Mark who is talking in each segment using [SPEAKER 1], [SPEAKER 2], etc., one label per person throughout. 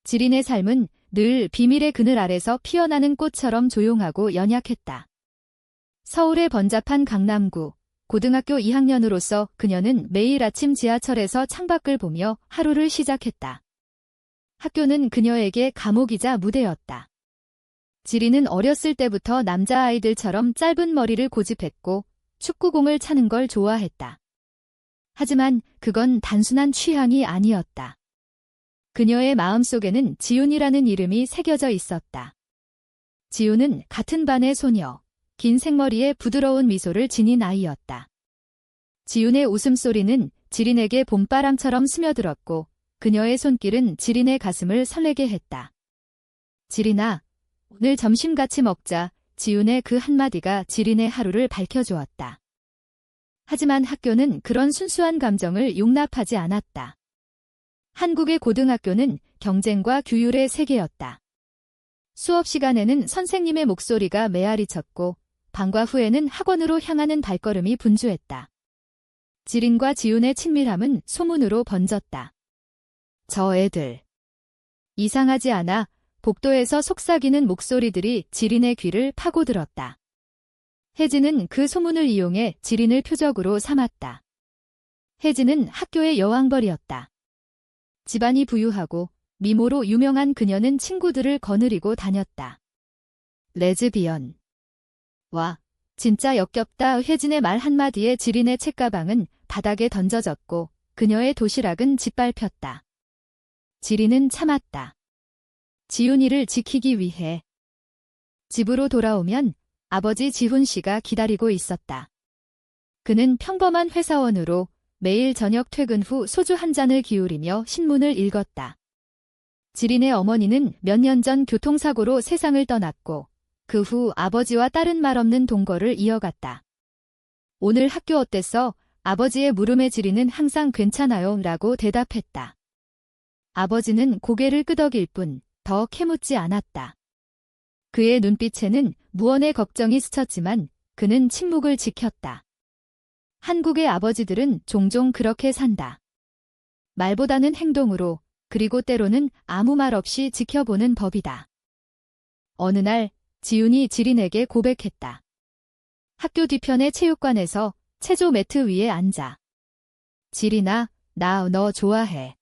[SPEAKER 1] 지린의 삶은 늘 비밀의 그늘 아래서 피어나는 꽃처럼 조용하고 연약했다. 서울의 번잡한 강남구, 고등학교 2학년으로서 그녀는 매일 아침 지하철에서 창밖을 보며 하루를 시작했다. 학교는 그녀에게 감옥이자 무대였다. 지린은 어렸을 때부터 남자아이들처럼 짧은 머리를 고집했고 축구공을 차는 걸 좋아했다. 하지만 그건 단순한 취향이 아니었다. 그녀의 마음속에는 지훈이라는 이름이 새겨져 있었다. 지훈은 같은 반의 소녀, 긴 생머리에 부드러운 미소를 지닌 아이였다. 지훈의 웃음소리는 지린에게 봄바람처럼 스며들었고 그녀의 손길은 지린의 가슴을 설레게 했다. 지린아, 오늘 점심 같이 먹자. 지훈의 그 한마디가 지린의 하루를 밝혀주었다. 하지만 학교는 그런 순수한 감정을 용납하지 않았다. 한국의 고등학교는 경쟁과 규율의 세계였다. 수업 시간에는 선생님의 목소리가 메아리 쳤고 방과 후에는 학원으로 향하는 발걸음이 분주했다. 지린과 지훈의 친밀함은 소문으로 번졌다. 저 애들. 이상하지 않아? 복도에서 속삭이는 목소리들이 지린의 귀를 파고들었다. 혜진은 그 소문을 이용해 지린을 표적으로 삼았다. 혜진은 학교의 여왕벌이었다. 집안이 부유하고 미모로 유명한 그녀는 친구들을 거느리고 다녔다. 레즈비언. 와, 진짜 역겹다. 혜진의 말 한마디에 지린의 책가방은 바닥에 던져졌고 그녀의 도시락은 짓밟혔다. 지린은 참았다. 지훈이를 지키기 위해. 집으로 돌아오면 아버지 지훈 씨가 기다리고 있었다. 그는 평범한 회사원으로 매일 저녁 퇴근 후 소주 한 잔을 기울이며 신문을 읽었다. 지린의 어머니는 몇 년 전 교통사고로 세상을 떠났고 그 후 아버지와 딸은 말 없는 동거를 이어갔다. 오늘 학교 어땠어? 아버지의 물음에 지린은 항상 괜찮아요 라고 대답했다. 아버지는 고개를 끄덕일 뿐 더 캐묻지 않았다. 그의 눈빛에는 무언의 걱정이 스쳤지만 그는 침묵을 지켰다. 한국의 아버지들은 종종 그렇게 산다. 말보다는 행동으로, 그리고 때로는 아무 말 없이 지켜보는 법이다. 어느 날 지훈이 지린에게 고백했다. 학교 뒤편의 체육관에서 체조 매트 위에 앉아. 지린아, 나 너 좋아해.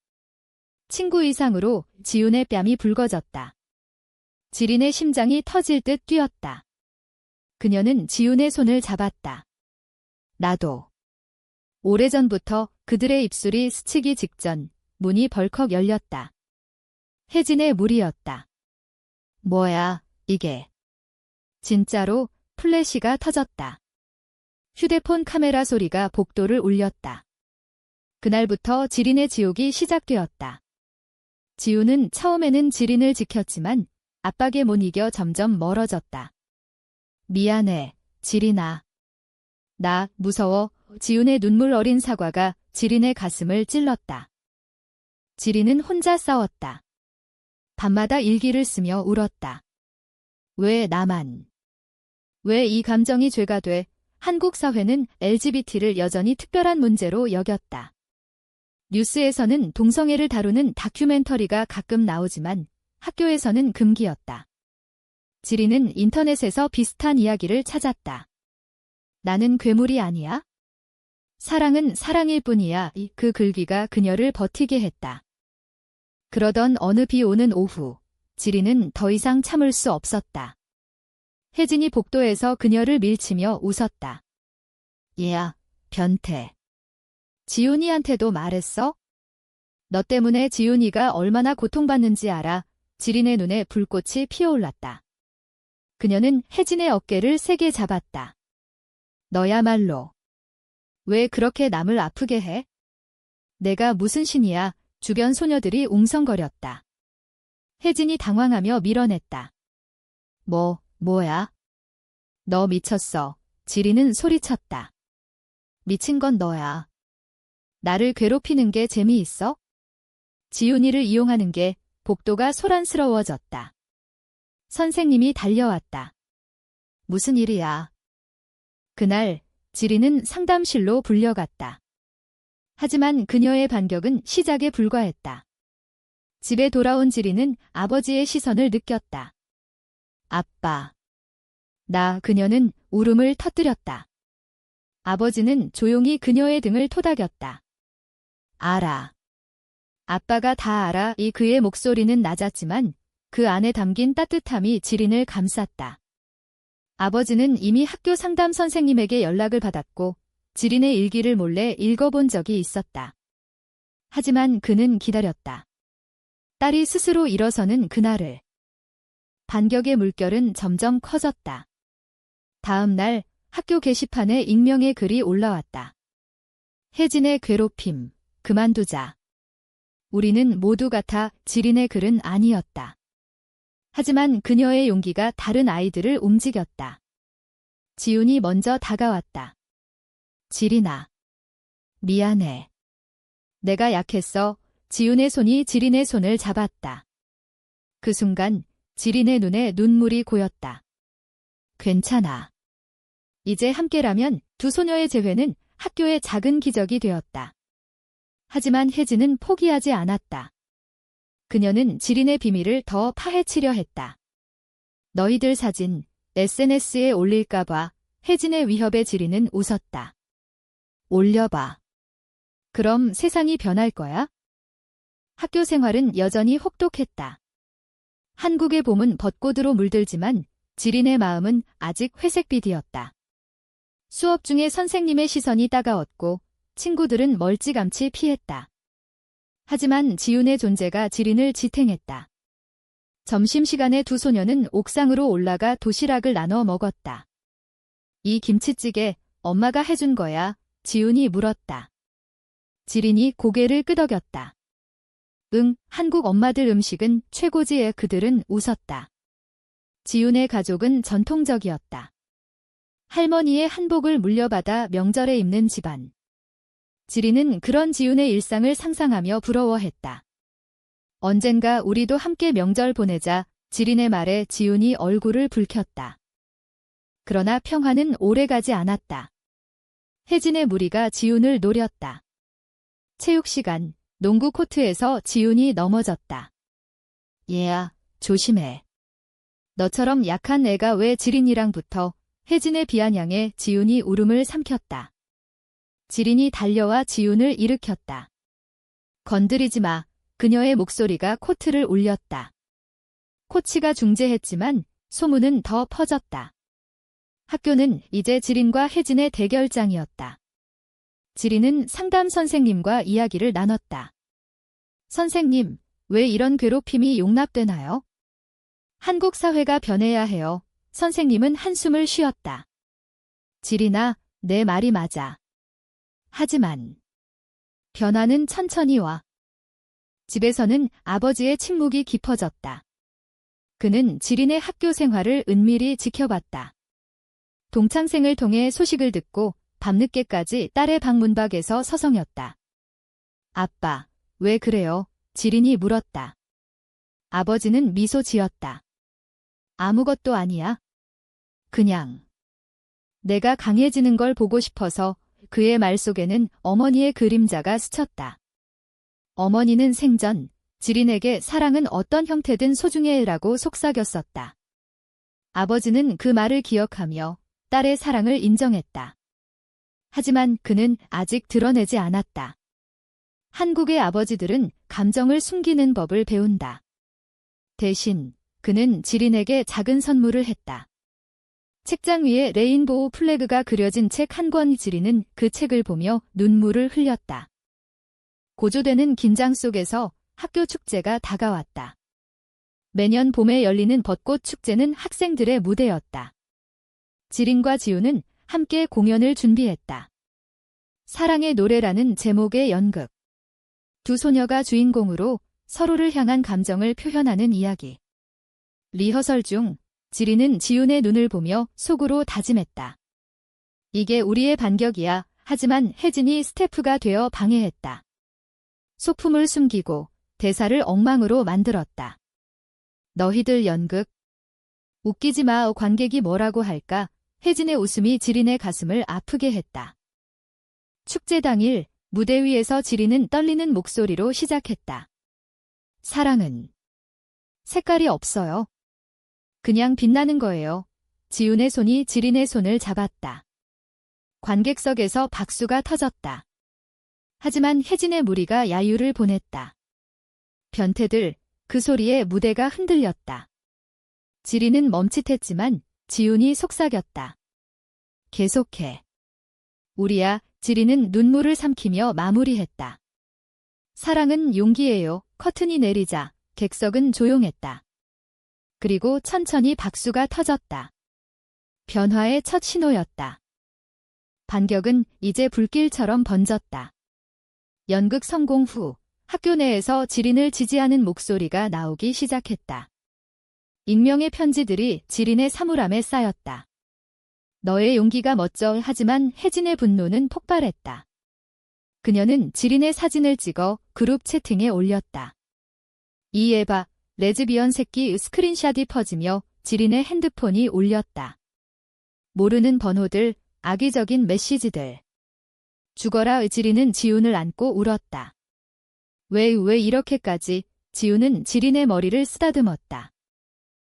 [SPEAKER 1] 친구 이상으로 지훈의 뺨이 붉어졌다. 지린의 심장이 터질 듯 뛰었다. 그녀는 지훈의 손을 잡았다. 나도. 오래전부터 그들의 입술이 스치기 직전 문이 벌컥 열렸다. 혜진의 물이었다. 뭐야, 이게. 진짜로 플래시가 터졌다. 휴대폰 카메라 소리가 복도를 울렸다. 그날부터 지린의 지옥이 시작되었다. 지훈은 처음에는 지린을 지켰지만 압박에 못 이겨 점점 멀어졌다. 미안해, 지린아. 나 무서워. 지훈의 눈물 어린 사과가 지린의 가슴을 찔렀다. 지린은 혼자 싸웠다. 밤마다 일기를 쓰며 울었다. 왜 나만? 왜 이 감정이 죄가 돼? 한국 사회는 LGBT를 여전히 특별한 문제로 여겼다. 뉴스에서는 동성애를 다루는 다큐멘터리가 가끔 나오지만 학교에서는 금기였다. 지린은 인터넷에서 비슷한 이야기를 찾았다. 나는 괴물이 아니야? 사랑은 사랑일 뿐이야. 그 글귀가 그녀를 버티게 했다. 그러던 어느 비 오는 오후, 지린은 더 이상 참을 수 없었다. 혜진이 복도에서 그녀를 밀치며 웃었다. 얘야, 변태. 지훈이한테도 말했어? 너 때문에 지훈이가 얼마나 고통받는지 알아? 지린의 눈에 불꽃이 피어올랐다. 그녀는 혜진의 어깨를 세게 잡았다. 너야말로. 왜 그렇게 남을 아프게 해? 내가 무슨 신이야? 주변 소녀들이 웅성거렸다. 혜진이 당황하며 밀어냈다. 뭐야? 너 미쳤어. 지린은 소리쳤다. 미친 건 너야. 나를 괴롭히는 게 재미있어? 지훈이를 이용하는 게. 복도가 소란스러워졌다. 선생님이 달려왔다. 무슨 일이야? 그날 지린은 상담실로 불려갔다. 하지만 그녀의 반격은 시작에 불과했다. 집에 돌아온 지린은 아버지의 시선을 느꼈다. 아빠. 그녀는 울음을 터뜨렸다. 아버지는 조용히 그녀의 등을 토닥였다. 알아. 아빠가 다 알아. 그의 목소리는 낮았지만 그 안에 담긴 따뜻함이 지린을 감쌌다. 아버지는 이미 학교 상담 선생님에게 연락을 받았고 지린의 일기를 몰래 읽어본 적이 있었다. 하지만 그는 기다렸다. 딸이 스스로 일어서는 그날을. 반격의 물결은 점점 커졌다. 다음 날 학교 게시판에 익명의 글이 올라왔다. 혜진의 괴롭힘, 그만두자. 우리는 모두 같아. 지린의 글은 아니었다. 하지만 그녀의 용기가 다른 아이들을 움직였다. 지훈이 먼저 다가왔다. 지린아. 미안해. 내가 약했어. 지훈의 손이 지린의 손을 잡았다. 그 순간 지린의 눈에 눈물이 고였다. 괜찮아. 이제 함께라면 두 소녀의 재회는 학교의 작은 기적이 되었다. 하지만 혜진은 포기하지 않았다. 그녀는 지린의 비밀을 더 파헤치려 했다. 너희들 사진 SNS에 올릴까봐. 혜진의 위협에 지린은 웃었다. 올려봐. 그럼 세상이 변할 거야? 학교 생활은 여전히 혹독했다. 한국의 봄은 벚꽃으로 물들지만 지린의 마음은 아직 회색빛이었다. 수업 중에 선생님의 시선이 따가웠고 친구들은 멀찌감치 피했다. 하지만 지훈의 존재가 지린을 지탱했다. 점심시간에 두 소녀는 옥상으로 올라가 도시락을 나눠 먹었다. 이 김치찌개 엄마가 해준 거야. 지훈이 물었다. 지린이 고개를 끄덕였다. 응, 한국 엄마들 음식은 최고지. 그들은 웃었다. 지훈의 가족은 전통적이었다. 할머니의 한복을 물려받아 명절에 입는 집안. 지린은 그런 지훈의 일상을 상상하며 부러워했다. 언젠가 우리도 함께 명절 보내자. 지린의 말에 지훈이 얼굴을 붉혔다. 그러나 평화는 오래가지 않았다. 혜진의 무리가 지훈을 노렸다. 체육 시간, 농구 코트에서 지훈이 넘어졌다. 얘야, 조심해. 너처럼 약한 애가 왜 지린이랑 붙어. 혜진의 비아냥에 지훈이 울음을 삼켰다. 지린이 달려와 지훈을 일으켰다. 건드리지 마. 그녀의 목소리가 코트를 울렸다. 코치가 중재했지만 소문은 더 퍼졌다. 학교는 이제 지린과 혜진의 대결장이었다. 지린은 상담 선생님과 이야기를 나눴다. 선생님, 왜 이런 괴롭힘이 용납되나요? 한국 사회가 변해야 해요. 선생님은 한숨을 쉬었다. 지린아, 내 말이 맞아. 하지만 변화는 천천히 와. 집에서는 아버지의 침묵이 깊어졌다. 그는 지린의 학교 생활을 은밀히 지켜봤다. 동창생을 통해 소식을 듣고 밤늦게까지 딸의 방 문밖에서 서성였다. 아빠, 왜 그래요? 지린이 물었다. 아버지는 미소 지었다. 아무것도 아니야. 그냥 내가 강해지는 걸 보고 싶어서. 그의 말 속에는 어머니의 그림자가 스쳤다. 어머니는 생전 지린에게 사랑은 어떤 형태든 소중해라고 속삭였었다. 아버지는 그 말을 기억하며 딸의 사랑을 인정했다. 하지만 그는 아직 드러내지 않았다. 한국의 아버지들은 감정을 숨기는 법을 배운다. 대신 그는 지린에게 작은 선물을 했다. 책장 위에 레인보우 플래그가 그려진 책 한 권. 지린은 그 책을 보며 눈물을 흘렸다. 고조되는 긴장 속에서 학교 축제가 다가왔다. 매년 봄에 열리는 벚꽃 축제는 학생들의 무대였다. 지린과 지훈은 함께 공연을 준비했다. 사랑의 노래라는 제목의 연극. 두 소녀가 주인공으로 서로를 향한 감정을 표현하는 이야기. 리허설 중 지린은 지훈의 눈을 보며 속으로 다짐했다. 이게 우리의 반격이야. 하지만 혜진이 스태프가 되어 방해했다. 소품을 숨기고 대사를 엉망으로 만들었다. 너희들 연극. 웃기지 마. 관객이 뭐라고 할까. 혜진의 웃음이 지린의 가슴을 아프게 했다. 축제 당일 무대 위에서 지린은 떨리는 목소리로 시작했다. 사랑은 색깔이 없어요. 그냥 빛나는 거예요. 지훈의 손이 지린의 손을 잡았다. 관객석에서 박수가 터졌다. 하지만 혜진의 무리가 야유를 보냈다. 변태들, 그 소리에 무대가 흔들렸다. 지린은 멈칫했지만 지훈이 속삭였다. 계속해. 우리야, 지린은 눈물을 삼키며 마무리했다. 사랑은 용기예요. 커튼이 내리자 객석은 조용했다. 그리고 천천히 박수가 터졌다. 변화의 첫 신호였다. 반격은 이제 불길처럼 번졌다. 연극 성공 후 학교 내에서 지린을 지지하는 목소리가 나오기 시작했다. 익명의 편지들이 지린의 사물함에 쌓였다. 너의 용기가 멋져. 하지만 혜진의 분노는 폭발했다. 그녀는 지린의 사진을 찍어 그룹 채팅에 올렸다. 이 에바, 레즈비언 새끼 스크린샷이 퍼지며 지린의 핸드폰이 울렸다. 모르는 번호들, 악의적인 메시지들. 죽어라. 지린은 지훈을 안고 울었다. 왜 이렇게까지? 지훈은 지린의 머리를 쓰다듬었다.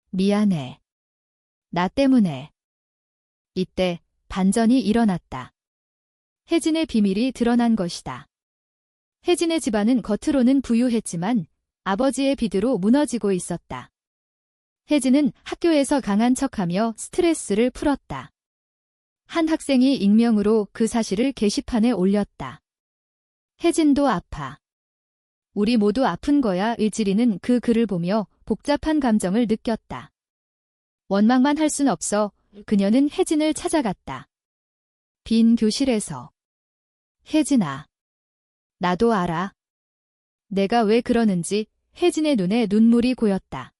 [SPEAKER 1] 미안해. 나 때문에. 이때 반전이 일어났다. 혜진의 비밀이 드러난 것이다. 혜진의 집안은 겉으로는 부유했지만 아버지의 빚으로 무너지고 있었다. 혜진은 학교에서 강한 척하며 스트레스를 풀었다. 한 학생이 익명으로 그 사실을 게시판에 올렸다. 혜진도 아파. 우리 모두 아픈 거야. 지린은 그 글을 보며 복잡한 감정을 느꼈다. 원망만 할 순 없어. 그녀는 혜진을 찾아갔다. 빈 교실에서. 혜진아. 나도 알아. 내가 왜 그러는지. 혜진의 눈에 눈물이 고였다.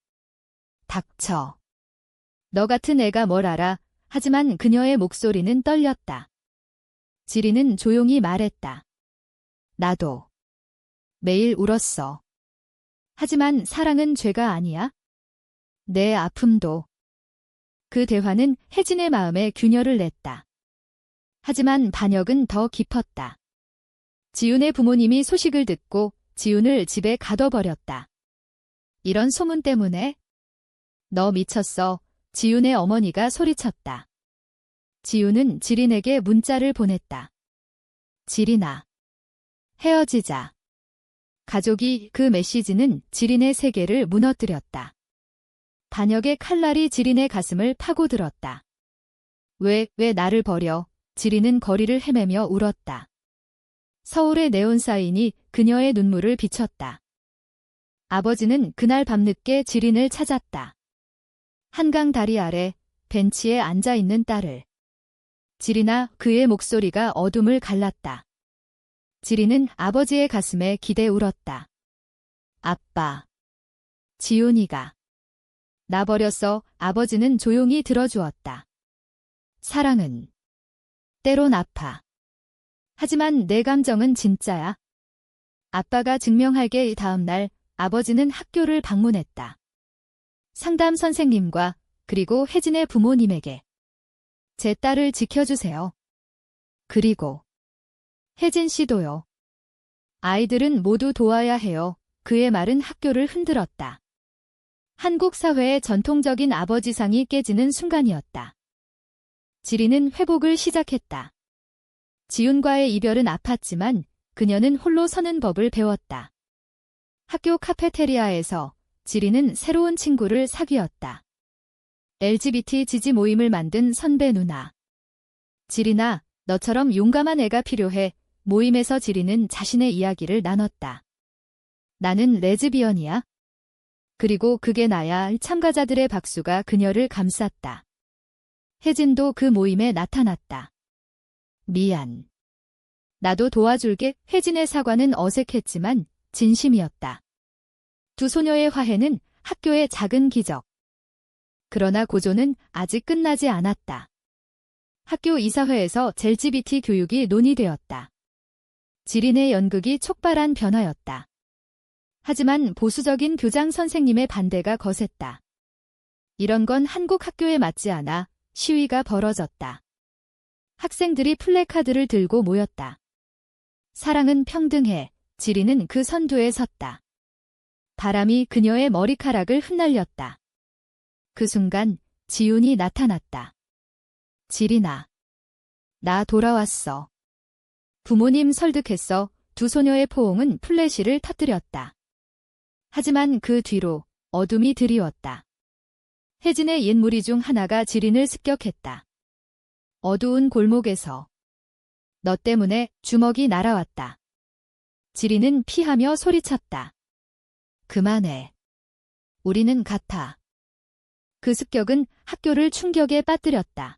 [SPEAKER 1] 닥쳐. 너 같은 애가 뭘 알아. 하지만 그녀의 목소리는 떨렸다. 지린은 조용히 말했다. 나도. 매일 울었어. 하지만 사랑은 죄가 아니야. 내 아픔도. 그 대화는 혜진의 마음에 균열을 냈다. 하지만 반역은 더 깊었다. 지훈의 부모님이 소식을 듣고 지훈을 집에 가둬버렸다. 이런 소문 때문에? 너 미쳤어. 지훈의 어머니가 소리쳤다. 지훈은 지린에게 문자를 보냈다. 지린아. 헤어지자. 가족이 그 메시지는 지린의 세계를 무너뜨렸다. 반역의 칼날이 지린의 가슴을 파고들었다. 왜 나를 버려? 지린은 거리를 헤매며 울었다. 서울의 네온사인이 그녀의 눈물을 비췄다. 아버지는 그날 밤늦게 지린을 찾았다. 한강 다리 아래 벤치에 앉아있는 딸을. 지린아. 그의 목소리가 어둠을 갈랐다. 지린은 아버지의 가슴에 기대 울었다. 아빠. 지훈이가. 나 버렸어. 아버지는 조용히 들어주었다. 사랑은 때론 아파. 하지만 내 감정은 진짜야. 아빠가 증명할게. 다음 날 아버지는 학교를 방문했다. 상담 선생님과 그리고 혜진의 부모님에게. 제 딸을 지켜주세요. 그리고 혜진 씨도요. 아이들은 모두 도와야 해요. 그의 말은 학교를 흔들었다. 한국 사회의 전통적인 아버지상이 깨지는 순간이었다. 지린은 회복을 시작했다. 지훈과의 이별은 아팠지만 그녀는 홀로 서는 법을 배웠다. 학교 카페테리아에서 지린은 새로운 친구를 사귀었다. LGBT 지지 모임을 만든 선배 누나. 지린아, 너처럼 용감한 애가 필요해. 모임에서 지린은 자신의 이야기를 나눴다. 나는 레즈비언이야. 그리고 그게 나야. 참가자들의 박수가 그녀를 감쌌다. 혜진도 그 모임에 나타났다. 미안. 나도 도와줄게. 혜진의 사과는 어색했지만 진심이었다. 두 소녀의 화해는 학교의 작은 기적. 그러나 고조는 아직 끝나지 않았다. 학교 이사회에서 LGBT 교육이 논의되었다. 지린의 연극이 촉발한 변화였다. 하지만 보수적인 교장 선생님의 반대가 거셌다. 이런 건 한국 학교에 맞지 않아. 시위가 벌어졌다. 학생들이 플래카드를 들고 모였다. 사랑은 평등해. 지린은 그 선두에 섰다. 바람이 그녀의 머리카락을 흩날렸다. 그 순간 지훈이 나타났다. 지린아. 나 돌아왔어. 부모님 설득했어. 두 소녀의 포옹은 플래시를 터뜨렸다. 하지만 그 뒤로 어둠이 드리웠다. 혜진의 옛 무리 중 하나가 지린을 습격했다. 어두운 골목에서 너 때문에 주먹이 날아왔다. 지린은 피하며 소리쳤다. 그만해. 우리는 같아. 그 습격은 학교를 충격에 빠뜨렸다.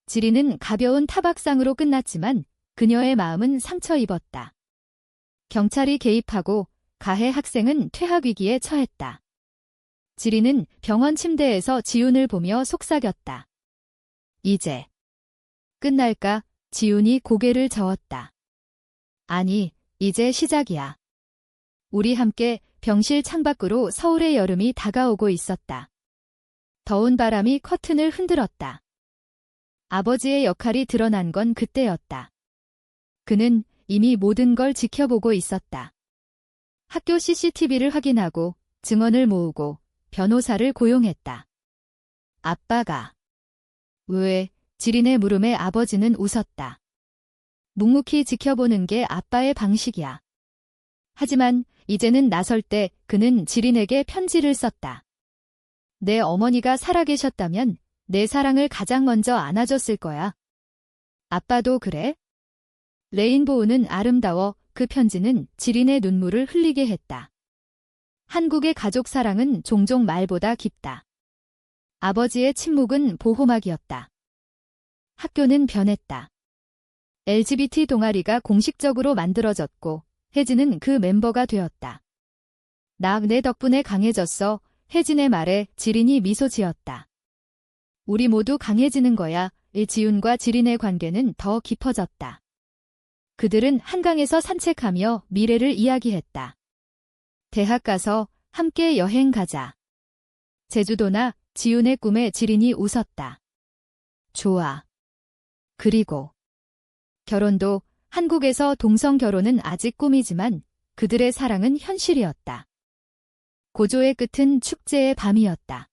[SPEAKER 1] 지린은 가벼운 타박상으로 끝났지만 그녀의 마음은 상처 입었다. 경찰이 개입하고 가해 학생은 퇴학 위기에 처했다. 지린은 병원 침대에서 지훈을 보며 속삭였다. 이제 끝날까? 지훈이 고개를 저었다. 아니, 이제 시작이야. 우리 함께 병실 창밖으로 서울의 여름이 다가오고 있었다. 더운 바람이 커튼을 흔들었다. 아버지의 역할이 드러난 건 그때였다. 그는 이미 모든 걸 지켜보고 있었다. 학교 CCTV를 확인하고 증언을 모으고 변호사를 고용했다. 아빠가. 왜? 지린의 물음에 아버지는 웃었다. 묵묵히 지켜보는 게 아빠의 방식이야. 하지만 이제는 나설 때 그는 지린에게 편지를 썼다. 내 어머니가 살아계셨다면 내 사랑을 가장 먼저 안아줬을 거야. 아빠도 그래? 레인보우는 아름다워. 그 편지는 지린의 눈물을 흘리게 했다. 한국의 가족 사랑은 종종 말보다 깊다. 아버지의 침묵은 보호막이었다. 학교는 변했다. LGBT 동아리가 공식적으로 만들어졌고 혜진은 그 멤버가 되었다. 내 덕분에 강해졌어. 혜진의 말에 지린이 미소 지었다. 우리 모두 강해지는 거야. 지훈과 지린의 관계는 더 깊어졌다. 그들은 한강에서 산책하며 미래를 이야기했다. 대학 가서 함께 여행 가자. 제주도나 지훈의 꿈에 지린이 웃었다. 좋아. 그리고 결혼도. 한국에서 동성 결혼은 아직 꿈이지만 그들의 사랑은 현실이었다. 고조의 끝은 축제의 밤이었다.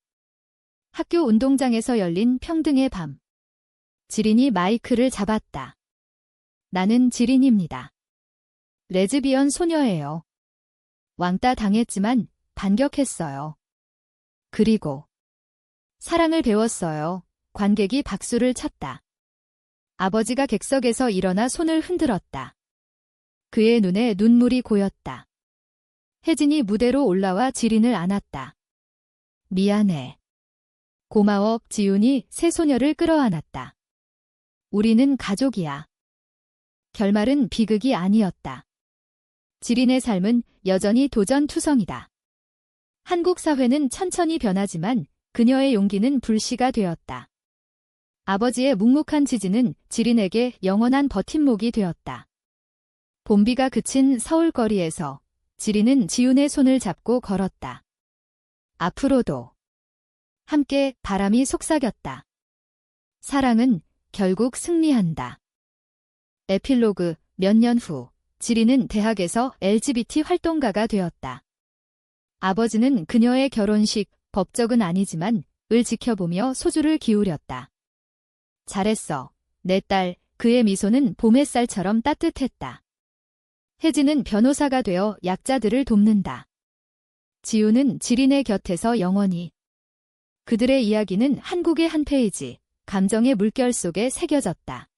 [SPEAKER 1] 학교 운동장에서 열린 평등의 밤. 지린이 마이크를 잡았다. 나는 지린입니다. 레즈비언 소녀예요. 왕따 당했지만 반격했어요. 그리고 사랑을 배웠어요. 관객이 박수를 쳤다. 아버지가 객석에서 일어나 손을 흔들었다. 그의 눈에 눈물이 고였다. 혜진이 무대로 올라와 지린을 안았다. 미안해. 고마워. 지훈이 새 소녀를 끌어안았다. 우리는 가족이야. 결말은 비극이 아니었다. 지린의 삶은 여전히 도전투성이다. 한국 사회는 천천히 변하지만 그녀의 용기는 불씨가 되었다. 아버지의 묵묵한 지지는 지린에게 영원한 버팀목이 되었다. 봄비가 그친 서울거리에서 지린은 지훈의 손을 잡고 걸었다. 앞으로도. 함께 바람이 속삭였다. 사랑은 결국 승리한다. 에필로그. 몇 년 후 지린은 대학에서 LGBT 활동가가 되었다. 아버지는 그녀의 결혼식, 법적은 아니지만 을 지켜보며 소주를 기울였다. 잘했어. 내 딸. 그의 미소는 봄 햇살처럼 따뜻했다. 혜진은 변호사가 되어 약자들을 돕는다. 지훈은 지린의 곁에서 영원히. 그들의 이야기는 한국의 한 페이지, 감정의 물결 속에 새겨졌다.